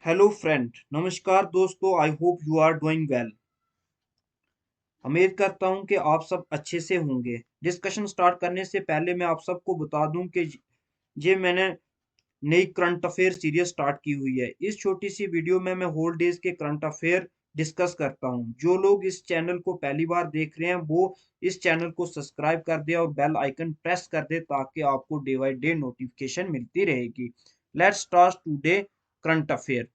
Hello friend, नमस्कार दोस्तों। I hope you are doing well. उम्मीद करता हूं कि आप सब अच्छे से होंगे। डिस्कशन स्टार्ट करने से पहले मैं आप सबको बता दूं कि ये मैंने नई करंट अफेयर सीरीज स्टार्ट की हुई है। इस छोटी सी वीडियो में मैं होल डेज के करंट अफेयर डिस्कस करता हूं। जो लोग इस चैनल को पहली बार देख रहे हैं वो इस चैनल को सब्सक्राइब कर दे और बेल आइकन प्रेस कर दे ताकि आपको डे बाई डे नोटिफिकेशन मिलती रहेगी। Let's start today current affair.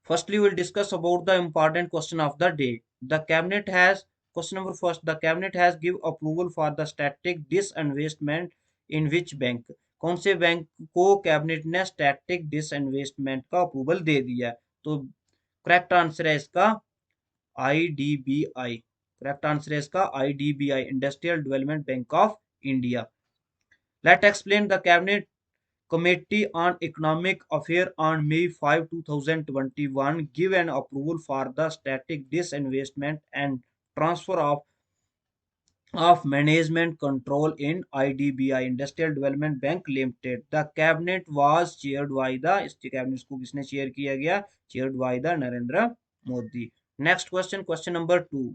Firstly, we'll discuss about the important question of the day. The cabinet has question number first. The cabinet has give approval for the static disinvestment in which bank? कौन से bank को cabinet ने static disinvestment का approval दे दिया? तो correct answer है इसका IDBI. Correct answer है इसका IDBI, industrial development bank of India. Let explain the cabinet Committee on Economic Affairs on May 5, 2021 give an approval for the static disinvestment and transfer of management control in IDBI Industrial Development Bank Limited. The cabinet was chaired by the इस cabinet को किसने chair किया गया? Chaired by the Narendra Modi. Next question, question number 2.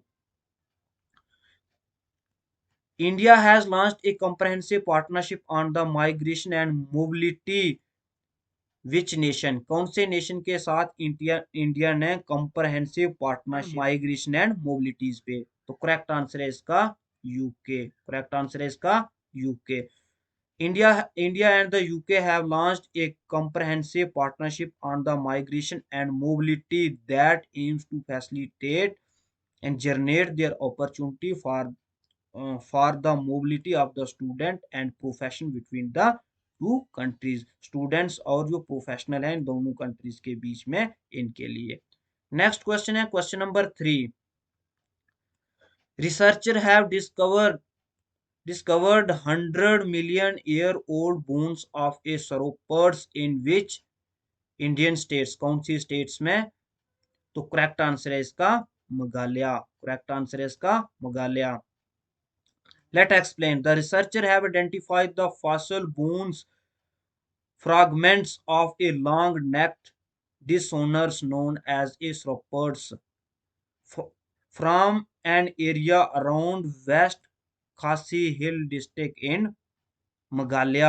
India has launched a comprehensive partnership on the migration and mobility. Which nation? कौन से nation के साथ India ने comprehensive partnership migration and mobilities पे? तो करेक्ट आंसर है इसका यूके। करेक्ट आंसर है इसका UK. India and the UK have launched a comprehensive partnership on the migration and mobility that aims to facilitate and generate their opportunity for the mobility of the student and profession between the two countries. Students और जो professional हैं इन दोनों countries के बीच में इनके लिए। Next question है question number 3। Researcher have discovered 100 million year old bones of a sauropods in which Indian states? कौन सी स्टेट्स में? तो करेक्ट आंसर है इसका मेघालय। करेक्ट आंसर है इसका Meghalaya. Let explain the researcher have identified the fossil bones fragments of a long-necked dinosaurs known as a sauropods from an area around West Khasi Hill district in Meghalaya.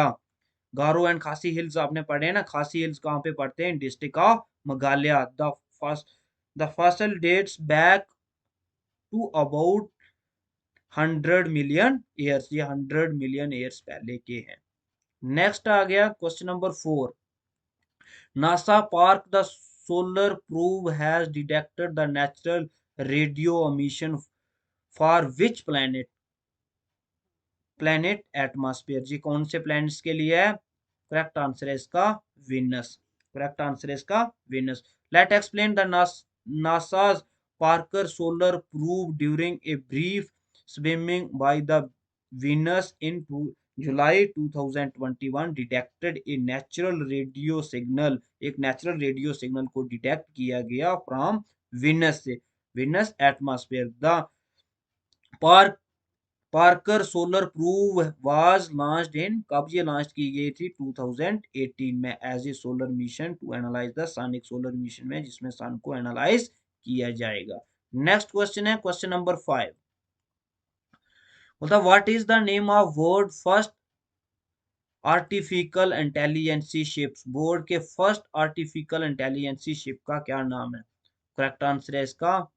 Garo and खासी hills आपने पढ़े हैं ना? खासी hills कहाँ पे पड़ते हैं? District of Meghalaya. The fossil dates back to about 100 million years. ये 100 मिलियन ईयर्स पहले के हैं। नेक्स्ट आ गया question number 4। NASA Park the Solar Probe has detected the natural radio emission for which planet atmosphere? जी कौन से planets के लिए है? करेक्ट आंसर है इसका Venus. करेक्ट आंसर है इसका Venus. Let explain the NASA's Parker Solar Probe during a brief swimming by the Venus in July 2021 detected a natural radio signal. एक natural radio signal को detect किया गया from Venus से, Venus atmosphere. The Parker Solar Probe was launched in, कब ये launch की गई थी? 2018 में as a solar mission to analyse the sun. एक सोलर मिशन में जिसमें सन को एनालाइज किया जाएगा। नेक्स्ट क्वेश्चन है क्वेश्चन नंबर 5। मतलब what is the name of world first artificial intelligence ships? World के फर्स्ट आर्टिफिशियल इंटेलिजेंसी शिप का क्या नाम है? करेक्ट आंसर है इसका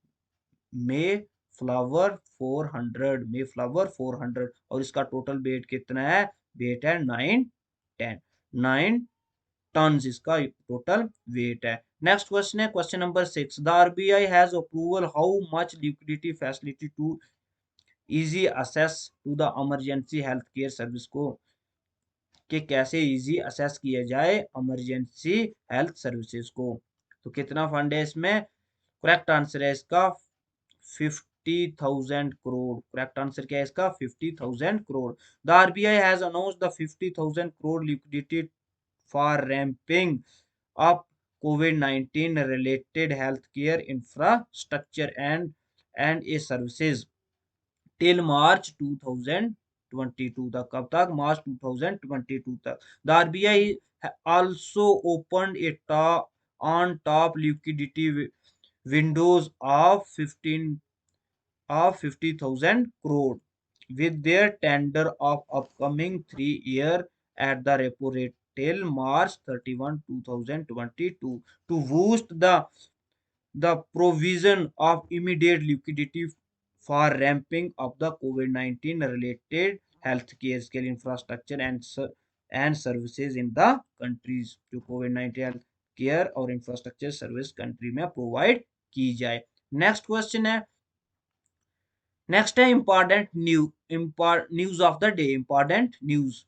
मे फ्लावर 400। मे फ्लावर 400। और इसका टोटल वेट कितना है? वेट है 9 टन इसका टोटल वेट है। नेक्स्ट क्वेश्चन है question number 6। The RBI has approval how much liquidity facility to easy assess to the emergency health care service को? कि कैसे इजी असेस किया जाए इमरजेंसी हेल्थ सर्विसेज को? तो कितना फंड है इसमें? करेक्ट आंसर है इसका 50,000 करोड़। करेक्ट आंसर क्या है इसका? 50,000 crore. The RBI has announced the 50,000 crore liquidity for ramping up COVID-19 related healthcare infrastructure and a services till March 2022 तक। कब तक? मार्च 2022 तक। The RBI also opened a on top liquidity windows of 50,000 crore with their tender of upcoming 3 year at the repo rate till March 31, 2022 to boost the provision of immediate liquidity for ramping up the COVID-19 related healthcare scale infrastructure and services in the countries जो COVID-19 health care और infrastructure service country में provide की जाए। Next question है, next है important news of the day. Important news,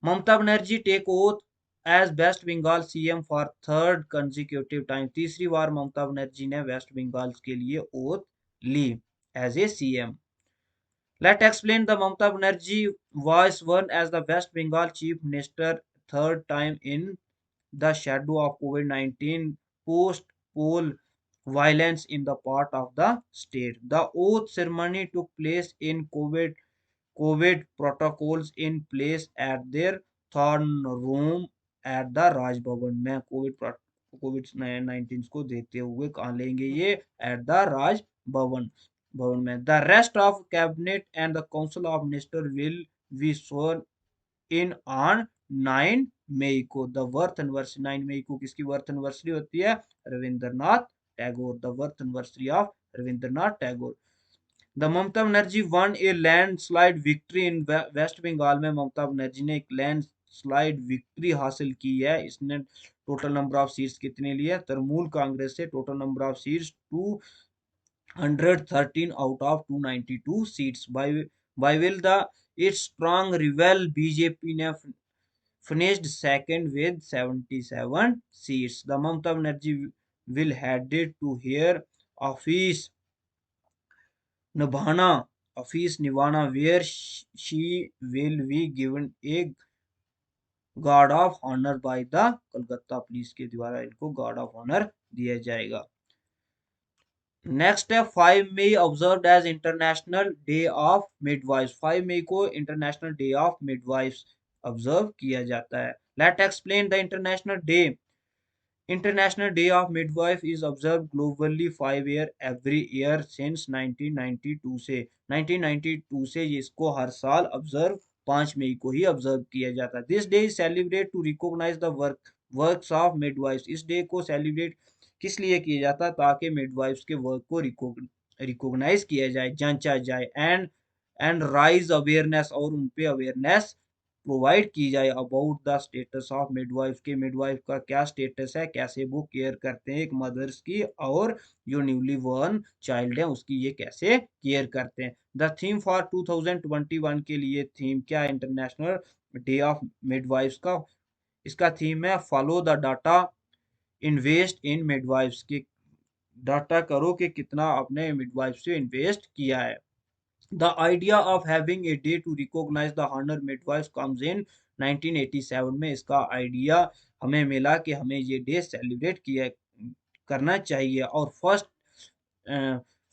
Mamata Banerjee take oath as West Bengal CM for third consecutive time. तीसरी बार ममता बनर्जी ने वेस्ट बंगाल के लिए ओथ ली as a CM. Let explain, the Mamata Banerjee was sworn as the West Bengal chief minister third time in the shadow of COVID-19 post poll violence in the part of the state. The oath ceremony took place in COVID protocols in place at their throne room at the Raj Bhavan में Covid 19 को देते हुए कहाँ लेंगे ये, at the Raj Bhavan में। The rest of cabinet and the council of minister will be sworn in on 9 May को। The birth anniversary, 9 May को किसकी बर्थ एनिवर्सरी होती है, Rabindranath Tagore, the birth anniversary of Rabindranath Tagore. The Mamata Banerjee won a landslide victory in West Bengal में ममता बनर्जी ने एक landslide victory हासिल की है। इसने टोटल नंबर ऑफ सीट्स कितने लिए, तृणमूल कांग्रेस से total number of seats 213 out of 292 seats. By will the its strong rival BJP ने finished second with 77 seats. The Mamata Banerjee will headed to her office Nibhana, where she will be given a guard of honour by the Calcutta police के द्वारा इनको guard of honour दिया जाएगा। Next है 5 May observed as international day of midwives. 5 मई को international day of midwives observe किया जाता है। Let explain the international day. International day of midwife is observe globally 5 year every year since 1992 से 1992 से इसको हर साल ऑब्जर्व 5 मई को ही ऑब्जर्व किया जाता है। This day is celebrate to recognise the works of midwifes. इस डे को सेलिब्रेट किस लिए किया जाता है, ताकि मिडवाइफ्स के वर्क को रिकॉग्नाइज किया जाए, जांचा जाए, एंड राइज अवेयरनेस, और उन पे अवेयरनेस प्रोवाइड की जाए about the status of midwife के मिडवाइफ का क्या स्टेटस है, कैसे वो केयर करते हैं एक मदर्स की, और जो न्यूली बॉर्न चाइल्ड है उसकी ये कैसे केयर करते हैं। द थीम फॉर 2021 के लिए थीम क्या, इंटरनेशनल डे ऑफ मिडवाइफ्स का इसका थीम है follow the data, invest in midwives के डाटा करो कि कितना आपने मिडवाइफ से इन्वेस्ट किया है। The idea of having a day to recognize the honor midwives comes in 1987 में इसका आइडिया हमें मिला कि हमें ये डे सेलिब्रेट किया करना चाहिए। और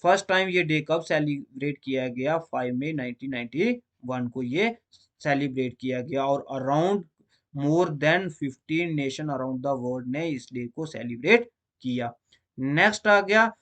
फर्स्ट टाइम ये डे कब सेलिब्रेट किया गया, 5 मई 1991 को ये सेलिब्रेट किया गया। और around more than 15 nation around the world ने इस डे को सेलिब्रेट किया। नेक्स्ट आ गया,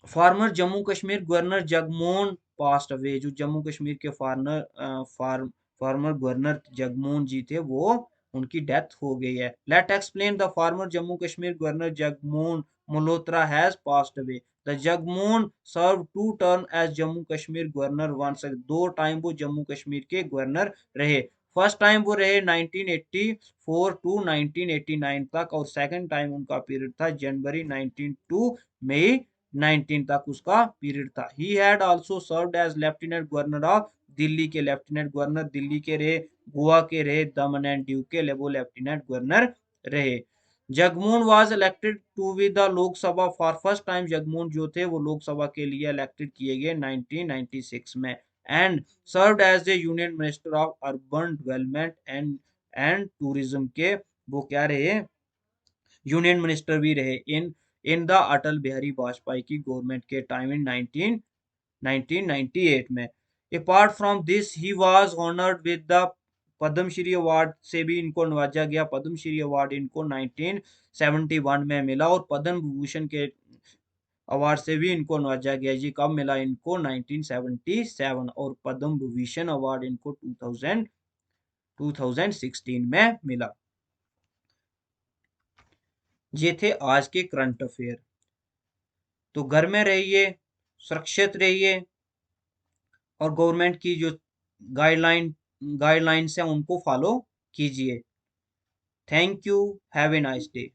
farmer Jammu Kashmir governor Jagmohan passed away. जो जम्मू कश्मीर के फार्मर गवर्नर जगमोहन जी थे वो उनकी डेथ हो गई है। Let explain, the former Jammu Kashmir governor Jagmohan Malhotra has passed away. The Jagmohan serve 2 term as Jammu Kashmir governor once. 2 time वो जम्मू कश्मीर के गवर्नर रहे। फर्स्ट टाइम वो रहे 1984 टू 1989 तक, और सेकंड टाइम उनका पीरियड था जनवरी 19 टू मई 19 तक उसका पीरियड था। He had also served as lieutenant governor of Delhi के लेफ्टिनेंट गवर्नर दिल्ली के रहे, गोवा के रहे, दमन एंड दीव के वो लेफ्टिनेंट गवर्नर रहे। Jagmohan was elected to be the Lok Sabha for first time. Jagmohan जो थे वो लोकसभा के लिए इलेक्टेड किए गए 1996 में, and served as a union minister of urban development and tourism के वो क्या रहे, यूनियन मिनिस्टर भी रहे इन द अटल बिहारी वाजपेयी की गवर्नमेंट के टाइम इन 1998 में। Apart from this he was honoured with the Padma Shri award से भी इनको नवाजा गया। पद्मश्री अवार्ड इनको 1971 में मिला और पद्म विभूषण के अवार्ड से भी इनको नवाजा गया। जी कब मिला इनको? 1977। और पद्म विभूषण अवार्ड इनको 2016 में मिला। ये थे आज के करंट अफेयर। तो घर में रहिए, सुरक्षित रहिए और गवर्नमेंट की जो गाइडलाइंस है उनको फॉलो कीजिए। Thank you, have a nice day.